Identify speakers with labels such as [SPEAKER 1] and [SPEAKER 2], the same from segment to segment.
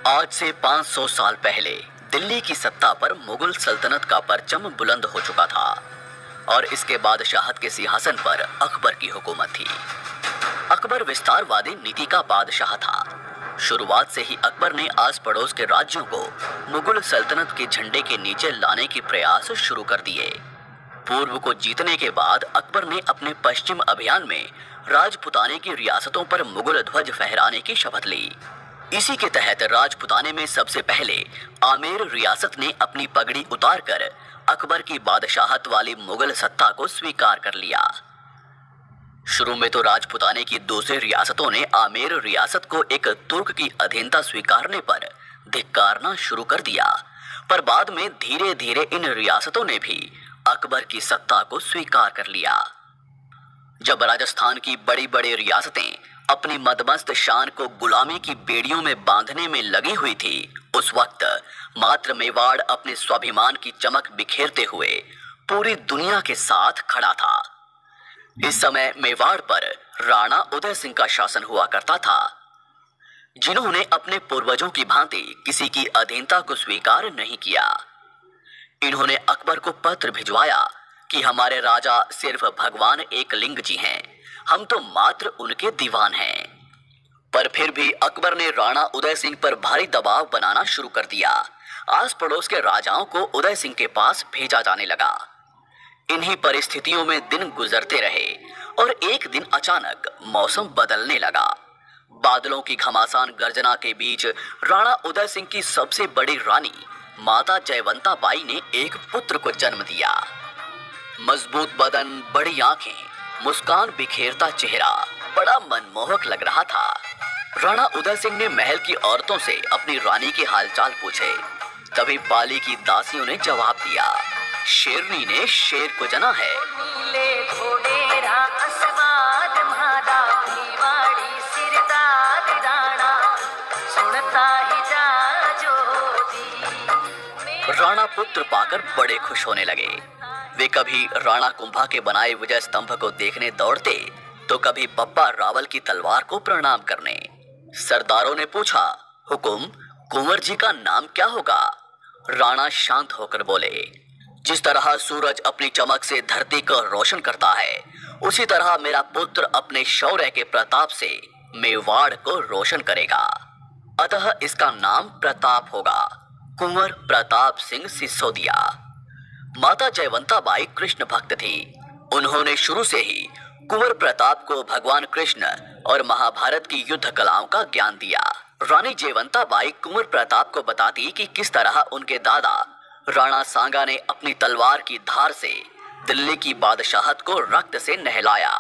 [SPEAKER 1] आज से 500 साल पहले दिल्ली की सत्ता पर मुगल सल्तनत का परचम बुलंद हो चुका था और इसके बादशाहत के सिंहासन पर अकबर की हुकूमत थी। अकबर विस्तारवादी नीति का बादशाह था। शुरुआत से ही अकबर ने आस पड़ोस के राज्यों को मुगल सल्तनत के झंडे के नीचे लाने के प्रयास शुरू कर दिए। पूर्व को जीतने के बाद अकबर ने अपने पश्चिम अभियान में राजपुताने की रियासतों पर मुगल ध्वज फहराने की शपथ ली। इसी के तहत राजपुताने में सबसे पहले आमेर रियासत ने अपनी पगड़ी उतारकर अकबर की बादशाहत वाली मुगल सत्ता को स्वीकार कर लिया। शुरू में तो राजपुताने की दूसरी रियासतों ने आमेर रियासत को एक तुर्क की अधीनता स्वीकारने पर धिक्कारना शुरू कर दिया, पर बाद में धीरे धीरे इन रियासतों ने भी अकबर की सत्ता को स्वीकार कर लिया। जब राजस्थान की बड़ी बड़ी रियासतें अपनी मदमस्त शान को गुलामी की बेड़ियों में बांधने में लगी हुई थी, उस वक्त मात्र मेवाड़ अपने स्वाभिमान की चमक बिखेरते हुए पूरी दुनिया के साथ खड़ा था। इस समय मेवाड़ पर राणा उदय सिंह का शासन हुआ करता था, जिन्होंने अपने पूर्वजों की भांति किसी की अधीनता को स्वीकार नहीं किया। इन्होंने अकबर को पत्र भिजवाया कि हमारे राजा सिर्फ भगवान एक लिंग जी हैं, हम तो मात्र उनके दीवान हैं। पर फिर भी अकबर ने राणा उदय सिंह पर भारी दबाव बनाना शुरू कर दिया। आस पड़ोस के राजाओं को उदय सिंह के पास भेजा जाने लगा। इन्हीं परिस्थितियों में दिन गुजरते रहे और एक दिन अचानक मौसम बदलने लगा। बादलों की घमासान गर्जना के बीच राणा उदय सिंह की सबसे बड़ी रानी माता जयवंता बाई ने एक पुत्र को जन्म दिया। मजबूत बदन, बड़ी आंखें, मुस्कान बिखेरता चेहरा बड़ा मनमोहक लग रहा था। राणा उदय सिंह ने महल की औरतों से अपनी रानी के हालचाल पूछे। तभी पाली की दासियों ने जवाब दिया, शेरनी ने शेर को जना है। राणा पुत्र पाकर बड़े खुश होने लगे। वे कभी राणा कुंभा के बनाए विजय स्तंभ को देखने दौड़ते, तो कभी बप्पा रावल की तलवार को प्रणाम करने। सरदारों ने पूछा, हुकुम, कुंवर जी का नाम क्या होगा? राणा शांत होकर बोले, जिस तरह सूरज अपनी चमक से धरती को रोशन करता है, उसी तरह मेरा पुत्र अपने शौर्य के प्रताप से मेवाड़ को रोशन करेगा। अतः इसका नाम प्रताप होगा, कुंवर प्रताप सिंह सिसोदिया। माता जयवंता बाई कृष्ण भक्त थी। उन्होंने शुरू से ही कुंवर प्रताप को भगवान कृष्ण और महाभारत की युद्ध कलाओं का ज्ञान दिया। रानी जयवंता बाई कुंवर प्रताप को बताती कि किस तरह उनके दादा राणा सांगा ने अपनी तलवार की धार से दिल्ली की बादशाहत को रक्त से नहलाया,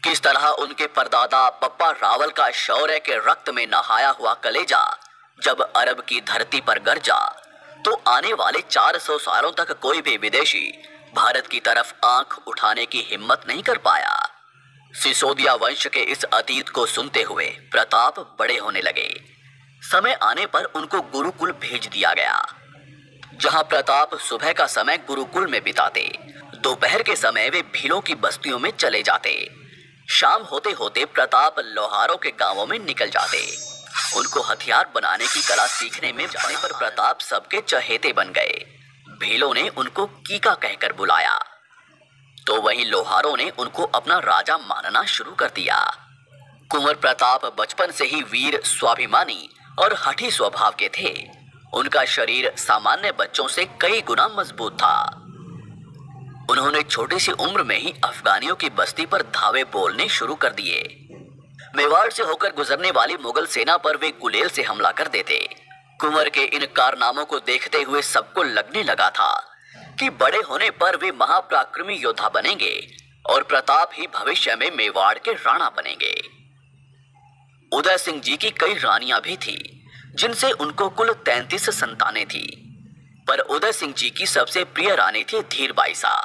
[SPEAKER 1] किस तरह उनके परदादा बप्पा रावल का शौर्य के रक्त में नहाया हुआ कलेजा जब अरब की धरती पर गरजा, तो आने वाले 400 सालों तक कोई भी विदेशी भारत की तरफ आंख उठाने की हिम्मत नहीं कर पाया। सिसोदिया वंश के इस अतीत को सुनते हुए प्रताप बड़े होने लगे। समय आने पर उनको गुरुकुल भेज दिया गया, जहां प्रताप सुबह का समय गुरुकुल में बिताते, दोपहर के समय वे भीलों की बस्तियों में चले जाते। शाम होते होते प्रताप लोहारों के गांवों में निकल जाते। उनको हथियार बनाने की कला सीखने में जाने पर प्रताप सबके चहेते बन गए। भीलों ने उनको कीका कहकर बुलाया, तो वहीं लोहारों ने उनको अपना राजा मानना शुरू कर दिया। कुंवर प्रताप बचपन से ही वीर, स्वाभिमानी और हठी स्वभाव के थे। उनका शरीर सामान्य बच्चों से कई गुना मजबूत था। उन्होंने छोटी सी उम्र में ही अफगानियों की बस्ती पर धावे बोलने शुरू कर दिए। मेवाड़ से होकर गुजरने वाली मुगल सेना पर वे गुलेल से हमला कर देते। कुंवर के इन कारनामों को देखते हुए सबको लगने लगा था कि बड़े होने पर वे महापराक्रमी योद्धा बनेंगे और प्रताप ही भविष्य में मेवाड़ के राणा बनेंगे। उदय सिंह जी की कई रानियां भी थी, जिनसे उनको कुल 33 संतानें थी, पर उदय सिंह जी की सबसे प्रिय रानी थी धीरबाईसा।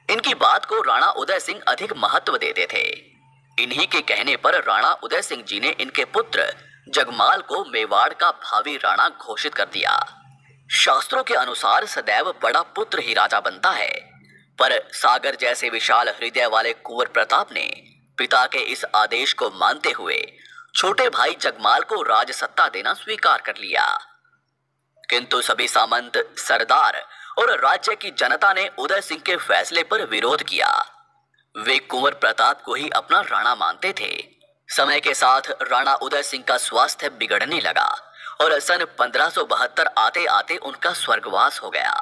[SPEAKER 1] इनकी बात को राणा उदय सिंह अधिक महत्व देते थे। इन्हीं के कहने पर राणा उदय सिंह जी ने इनके पुत्र जगमाल को मेवाड़ का भावी राणा घोषित कर दिया। शास्त्रों के अनुसार सदैव बड़ा पुत्र ही राजा बनता है, पर सागर जैसे विशाल हृदय वाले कुंवर प्रताप ने पिता के इस आदेश को मानते हुए छोटे भाई जगमाल को राजसत्ता देना स्वीकार कर लिया। किंतु सभी सामंत, सरदार और राज्य की जनता ने उदय सिंह के फैसले पर विरोध किया। वे कुंवर प्रताप को ही अपना राणा मानते थे। समय के साथ राणा उदय सिंह का स्वास्थ्य बिगड़ने लगा और सन 1572 आते आते उनका स्वर्गवास हो गया।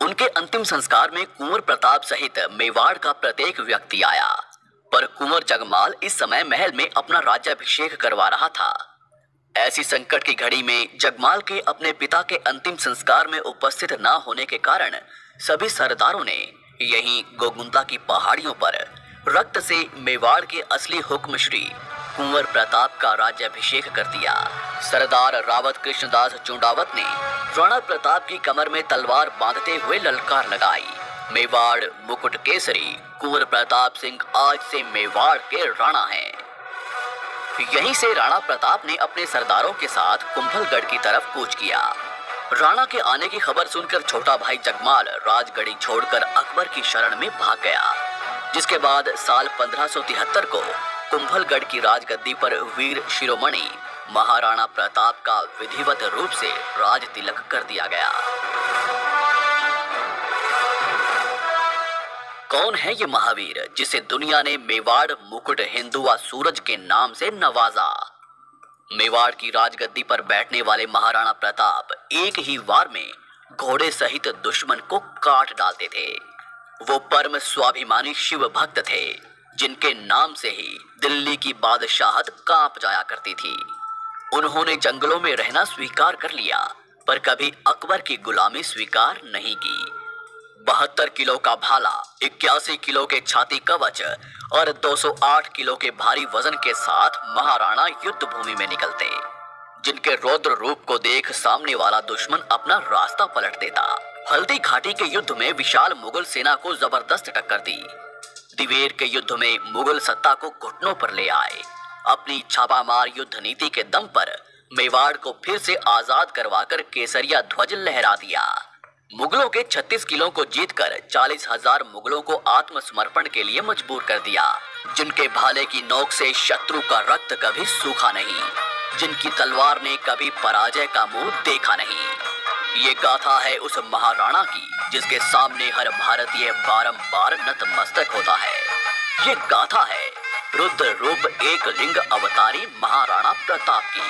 [SPEAKER 1] उनके अंतिम संस्कार में कुंवर प्रताप सहित मेवाड़ का प्रत्येक व्यक्ति आया, पर कुंवर जगमाल इस समय महल में अपना राज्याभिषेक करवा रहा था। ऐसी संकट की घड़ी में जगमाल के अपने पिता के अंतिम संस्कार में उपस्थित न होने के कारण सभी सरदारों ने यहीं गोगुंता की पहाड़ियों पर रक्त से मेवाड़ के असली हुक्म श्री कुंवर प्रताप का राज्याभिषेक कर दिया। सरदार रावत कृष्णदास चुंडावत ने राणा प्रताप की कमर में तलवार बांधते हुए ललकार लगाई, मेवाड़ मुकुट केसरी कुंवर प्रताप सिंह आज से मेवाड़ के राणा हैं। यहीं से राणा प्रताप ने अपने सरदारों के साथ कुंभलगढ़ की तरफ कूच किया। राणा के आने की खबर सुनकर छोटा भाई जगमाल राजगढ़ी छोड़कर अकबर की शरण में भाग गया, जिसके बाद साल 1573 को कुंभलगढ़ की राजगद्दी पर वीर शिरोमणि महाराणा प्रताप का विधिवत रूप से राज तिलक कर दिया गया। कौन है ये महावीर जिसे दुनिया ने मेवाड़ मुकुट हिंदुआ सूरज के नाम से नवाजा? मेवाड़ की राजगद्दी पर बैठने वाले महाराणा प्रताप एक ही वार में घोड़े सहित दुश्मन को काट डालते थे। वो परम स्वाभिमानी शिव भक्त थे, जिनके नाम से ही दिल्ली की बादशाहत कांप जाया करती थी। उन्होंने जंगलों में रहना स्वीकार कर लिया, पर कभी अकबर की गुलामी स्वीकार नहीं की। 72 किलो का भाला, 81 किलो के छाती कवच और 208 किलो के भारी वजन के साथ महाराणा युद्ध भूमि में निकलते, जिनके रौद्र रूप को देख सामने वाला दुश्मन अपना रास्ता पलट देता। हल्दी घाटी के युद्ध में विशाल मुगल सेना को जबरदस्त टक्कर दी। दिवेर के युद्ध में मुगल सत्ता को घुटनों पर ले आए। अपनी छापामार युद्ध नीति के दम पर मेवाड़ को फिर से आजाद करवाकर केसरिया ध्वज लहरा दिया। मुगलों के 36 किलों को जीतकर 40,000 मुगलों को आत्मसमर्पण के लिए मजबूर कर दिया, जिनके भाले की नोक से शत्रु का रक्त कभी सूखा नहीं, जिनकी तलवार ने कभी पराजय का मुंह देखा नहीं। ये गाथा है उस महाराणा की जिसके सामने हर भारतीय बारंबार नतमस्तक होता है। ये गाथा है रुद्र रूप एक लिंग अवतारी महाराणा प्रताप की।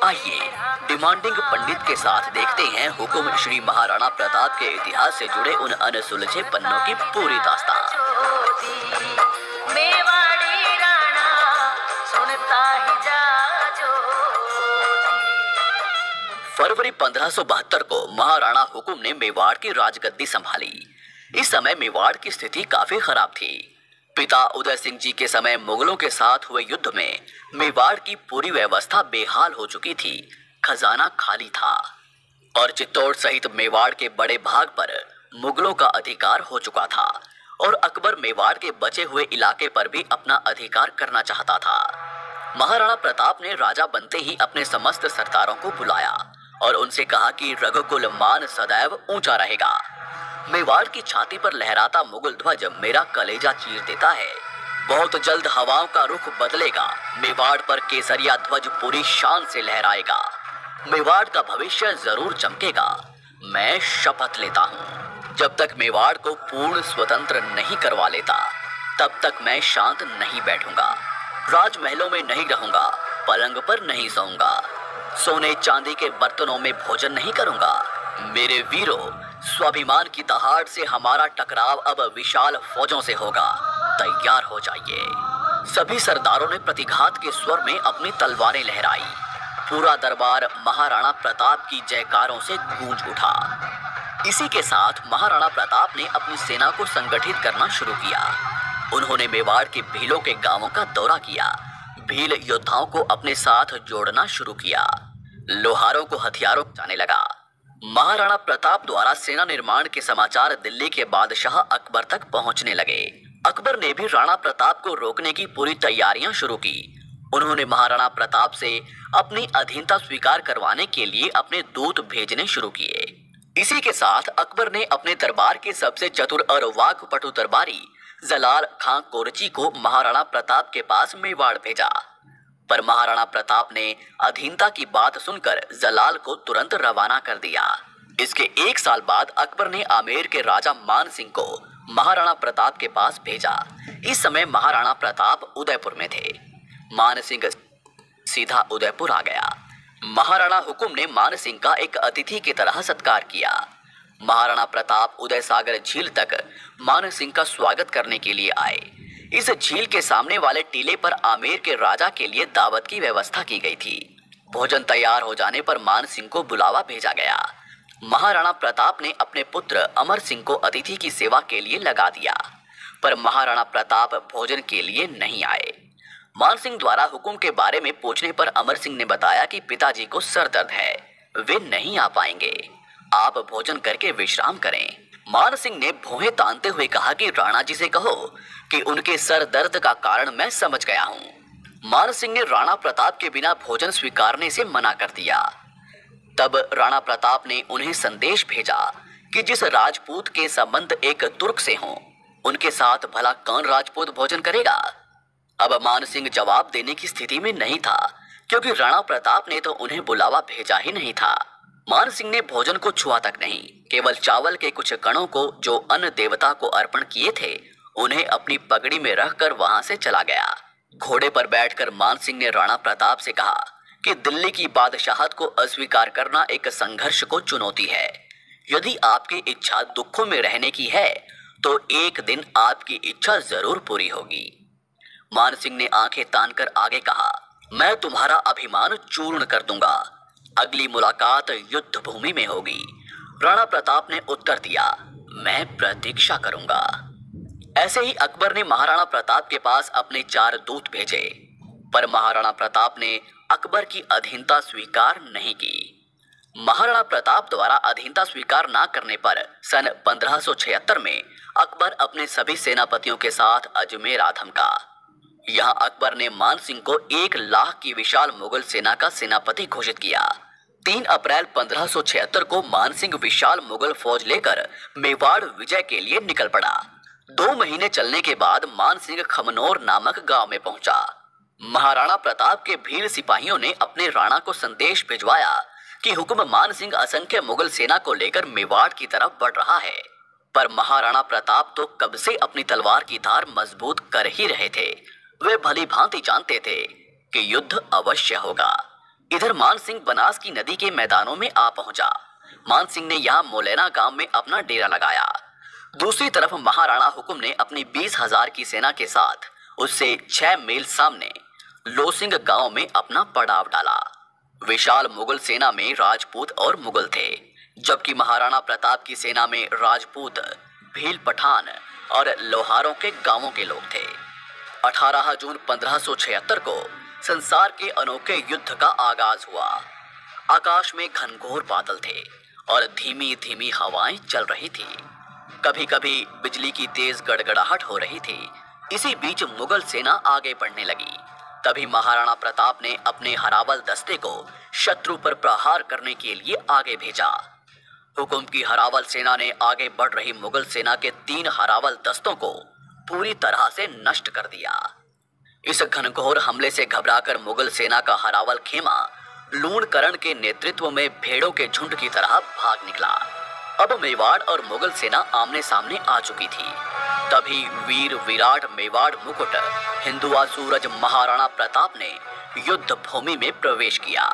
[SPEAKER 1] आइए डिमांडिंग पंडित के साथ देखते हैं हुकुम श्री महाराणा प्रताप के इतिहास से जुड़े उन अनसुलझे पन्नों की पूरी दास्तान। फरवरी 1572 को महाराणा हुकुम ने मेवाड़ की राजगद्दी संभाली। इस समय मेवाड़ की स्थिति काफी खराब थी। पिता उदय सिंह जी के समय मुगलों के साथ हुए युद्ध में मेवाड़ की पूरी व्यवस्था बेहाल हो चुकी थी, खजाना खाली था और चित्तौड़ सहित मेवाड़ के बड़े भाग पर मुगलों का अधिकार हो चुका था और अकबर मेवाड़ के बचे हुए इलाके पर भी अपना अधिकार करना चाहता था। महाराणा प्रताप ने राजा बनते ही अपने समस्त सरदारों को बुलाया और उनसे कहा कि रघुकुल मान सदैव ऊंचा रहेगा। मेवाड़ की छाती पर लहराता मुगल ध्वज मेरा कलेजा चीर देता है। बहुत जल्द हवाओं का रुख बदलेगा। मेवाड़ पर केसरिया ध्वज पूरी शान से लहराएगा। मेवाड़ का भविष्य जरूर चमकेगा। मैं शपथ लेता हूँ, जब तक मेवाड़ को पूर्ण स्वतंत्र नहीं करवा लेता, तब तक मैं शांत नहीं बैठूंगा। राजमहलों में नहीं रहूंगा, पलंग पर नहीं सोऊंगा, सोने चांदी के बर्तनों में भोजन नहीं करूंगा। मेरे वीरों, स्वाभिमान की दहाड़ से हमारा टकराव अब विशाल फौजों से होगा। तैयार हो जाइए। सभी सरदारों ने प्रतिघात के स्वर में अपनी तलवारें लहराई। पूरा दरबार महाराणा प्रताप की जयकारों से गूंज उठा। इसी के साथ महाराणा प्रताप ने अपनी सेना को संगठित करना शुरू किया। उन्होंने मेवाड़ के भीलों के गांवों का दौरा किया। भील योद्धाओं को अपने साथ जोड़ना शुरू किया। लोहारों को हथियारों जाने लगा। महाराणा प्रताप द्वारा सेना निर्माण के समाचार दिल्ली के बादशाह अकबर तक पहुंचने लगे। अकबर ने भी राणा प्रताप को रोकने की पूरी तैयारियां शुरू की। उन्होंने महाराणा प्रताप से अपनी अधीनता स्वीकार करवाने के लिए अपने दूत भेजने शुरू किए। इसी के साथ अकबर ने अपने दरबार के सबसे चतुर और वाकपटु दरबारी जलाल खां कोरची को महाराणा प्रताप के पास मेवाड़ भेजा। पर महाराणा प्रताप ने अधीनता की बात सुनकर जलाल को तुरंत रवाना कर दिया। इसके 1 साल बाद अकबर ने आमेर के राजा मान सिंह को महाराणा प्रताप के पास भेजा। इस समय महाराणा प्रताप उदयपुर में थे। मान सिंह सीधा उदयपुर आ गया। महाराणा हुकुम ने मान सिंह का एक अतिथि की तरह सत्कार किया। महाराणा प्रताप उदय सागर झील तक मान सिंह का स्वागत करने के लिए आए। इस झील के सामने वाले टीले पर आमेर के राजा के लिए दावत की व्यवस्था की गई थी। भोजन तैयार हो जाने पर मान सिंह को बुलावा भेजा गया। महाराणा प्रताप ने अपने पुत्र अमर सिंह को अतिथि की सेवा के लिए लगा दिया, पर महाराणा प्रताप भोजन के लिए नहीं आए। मान सिंह द्वारा हुकुम के बारे में पूछने पर अमर सिंह ने बताया कि पिताजी को सर दर्द है, वे नहीं आ पाएंगे, आप भोजन करके विश्राम करें। मान सिंह ने भौहें तानते हुए कहा कि राणा जी से कहो कि उनके सर दर्द का कारण मैं समझ गया हूँ। मान सिंह ने राणा प्रताप के बिना भोजन स्वीकारने से मना कर दिया। तब राणा प्रताप ने उन्हें संदेश भेजा कि जिस राजपूत के संबंध एक तुर्क से हों, उनके साथ भला कौन राजपूत भोजन करेगा। अब मान सिंह जवाब देने की स्थिति में नहीं था, क्योंकि राणा प्रताप ने तो उन्हें बुलावा भेजा ही नहीं था। मान सिंह ने भोजन को छुआ तक नहीं, केवल चावल के कुछ कणों को जो अन्न देवता को अर्पण किए थे उन्हें अपनी पगड़ी में रखकर वहां से चला गया। घोड़े पर बैठकर मान सिंह ने राणा प्रताप से कहा कि दिल्ली की बादशाहत को अस्वीकार करना एक संघर्ष को चुनौती है। यदि आपकी इच्छा दुखों में रहने की है तो एक दिन आपकी इच्छा जरूर पूरी होगी। मान सिंह ने आंखें तानकर आगे कहा, मैं तुम्हारा अभिमान चूर्ण कर दूंगा, अगली मुलाकात युद्ध भूमि में होगी। राणा प्रताप ने उत्तर दिया, मैं प्रतीक्षा करूंगा। ऐसे ही अकबर ने महाराणा प्रताप के पास अपने 4 दूत भेजे, पर महाराणा प्रताप ने अकबर की अधीनता स्वीकार नहीं की। महाराणा प्रताप द्वारा अधीनता स्वीकार न करने पर सन 1576 में अकबर अपने सभी सेनापतियों के साथ अजमेर आ थमका। यहाँ अकबर ने मान सिंह को 1 लाख की विशाल मुगल सेना का सेनापति घोषित किया। 3 अप्रैल 1576 को मान सिंह विशाल मुगल फौज लेकर मेवाड़ विजय के लिए निकल पड़ा। 2 महीने चलने के बाद मान सिंह खमनोर नामक गांव में पहुंचा। महाराणा प्रताप के भील सिपाहियों ने अपने राणा को संदेश भिजवाया कि हुक्म मान सिंह असंख्य मुगल सेना को लेकर मेवाड़ की तरफ बढ़ रहा है। पर महाराणा प्रताप तो कब से अपनी तलवार की धार मजबूत कर ही रहे थे। वे भली भांति जानते थे कि युद्ध अवश्य होगा। इधर मान सिंह बनास की नदी के मैदानों में आ पहुंचा। मान सिंह ने यहाँ मोलेना गांव में अपना डेरा लगाया। दूसरी तरफ महाराणा हुकुम ने अपनी 20,000 की सेना के साथ उससे 6 मील सामने लोसिंग गांव में अपना पड़ाव डाला। विशाल मुगल सेना में राजपूत और मुगल थे, जबकि महाराणा प्रताप की सेना में राजपूत, भील पठान और लोहारों के गांवों के लोग थे। 18 जून 1576 को संसार के अनोखे युद्ध का आगाज हुआ। आकाश में घनघोर बादल थे और धीमी धीमी हवाएं चल रही थी। कभी कभी बिजली की तेज गड़गड़ाहट हो रही थी। इसी बीच मुगल सेना आगे बढ़ने लगी। तभी महाराणा प्रताप ने अपने हरावल दस्ते को शत्रु पर प्रहार करने के लिए आगे भेजा। हुकुम की हरावल सेना ने आगे बढ़ रही मुगल सेना के 3 हरावल दस्तों को पूरी तरह से नष्ट कर दिया। इस घनघोर हमले से घबराकर मुगल सेना का हरावल खेमा लूणकरण के नेतृत्व में भेड़ों के झुंड की तरह भाग निकला। अब मेवाड़ और मुगल सेना आमने सामने आ चुकी थी। तभी वीर विराट मेवाड़ मुकुट हिंदुआ सूरज महाराणा प्रताप ने युद्ध भूमि में प्रवेश किया।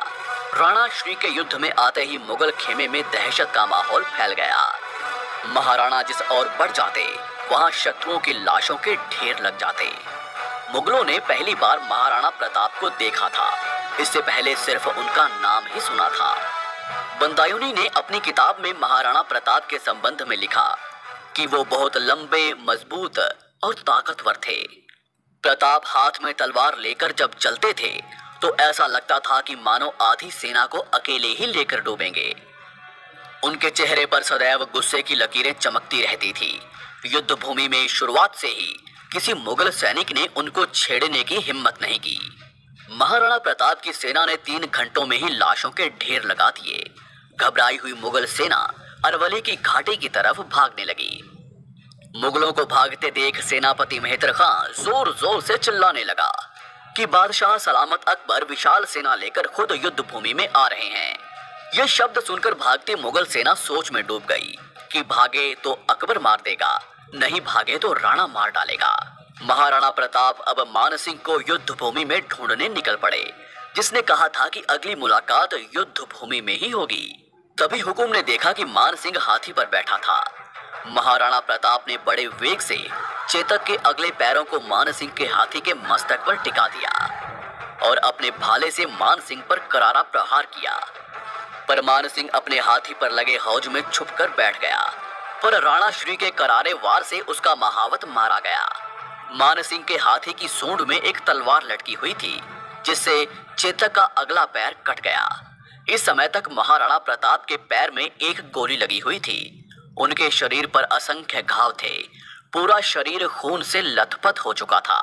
[SPEAKER 1] राणा श्री के युद्ध में आते ही मुगल खेमे में दहशत का माहौल फैल गया। महाराणा जिस ओर बढ़ जाते वहां शत्रुओं की लाशों के ढेर लग जाते। मुगलों ने पहली बार महाराणा प्रताप को देखा था, इससे पहले सिर्फ उनका नाम ही सुना था। बंदायूनी ने अपनी किताब में महाराणा प्रताप के संबंध में लिखा कि वो बहुत लंबे, मजबूत और ताकतवर थे। प्रताप हाथ में तलवार लेकर जब चलते थे तो ऐसा लगता था कि मानो आधी सेना को अकेले ही लेकर डूबेंगे। उनके चेहरे पर सदैव गुस्से की लकीरें चमकती रहती थी। युद्ध भूमि में शुरुआत से ही किसी मुगल सैनिक ने उनको छेड़ने की हिम्मत नहीं की। महाराणा प्रताप की सेना ने 3 घंटों में ही लाशों के ढेर लगा दिए। घबराई हुई मुगल सेना अरवली की घाटी की तरफ भागने लगी। मुगलों को भागते देख सेनापति मेहतर खां जोर जोर से चिल्लाने लगा, कि बादशाह सलामत अकबर विशाल सेना लेकर खुद युद्ध भूमि में आ रहे हैं। यह शब्द सुनकर भागती मुगल सेना सोच में डूब गई कि भागे तो अकबर मार देगा, नहीं भागे तो राणा मार डालेगा। महाराणा प्रताप अब मान सिंह को युद्ध भूमि में ढूंढने निकल पड़े, जिसने कहा था कि अगली मुलाकात युद्ध भूमि में ही होगी। तभी हुकुम ने देखा कि मान सिंह हाथी पर बैठा था। महाराणा प्रताप ने बड़े वेग से चेतक के अगले पैरों को मान सिंह के हाथी के मस्तक पर टिका दिया और अपने भाले से मान सिंह पर करारा प्रहार किया। पर मान सिंह अपने हाथी पर लगे हौज में छुपकर बैठ गया, पर राणा श्री के करारे वार से उसका महावत मारा गया। मान सिंह के हाथी की सूंड में एक तलवार लटकी हुई थी, जिससे चेतक का अगला पैर कट गया। इस समय तक महाराणा प्रताप के पैर में एक गोली लगी हुई थी। उनके शरीर पर असंख्य घाव थे, पूरा शरीर खून से लथपथ हो चुका था।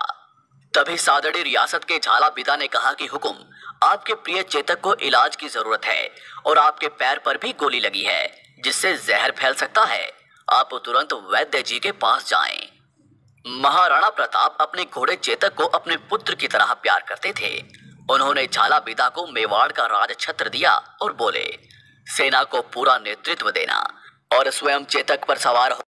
[SPEAKER 1] तभी सादड़ी रियासत के झाला पिता ने कहा कि हुकुम, आपके प्रिय चेतक को इलाज की जरूरत है और आपके पैर पर भी गोली लगी है, जिससे जहर फैल सकता है। आप तुरंत वैद्य जी के पास जाएं। महाराणा प्रताप अपने घोड़े चेतक को अपने पुत्र की तरह प्यार करते थे। उन्होंने झाला पिता को मेवाड़ का राज छत्र दिया और बोले, सेना को पूरा नेतृत्व देना और स्वयं चेतक पर सवार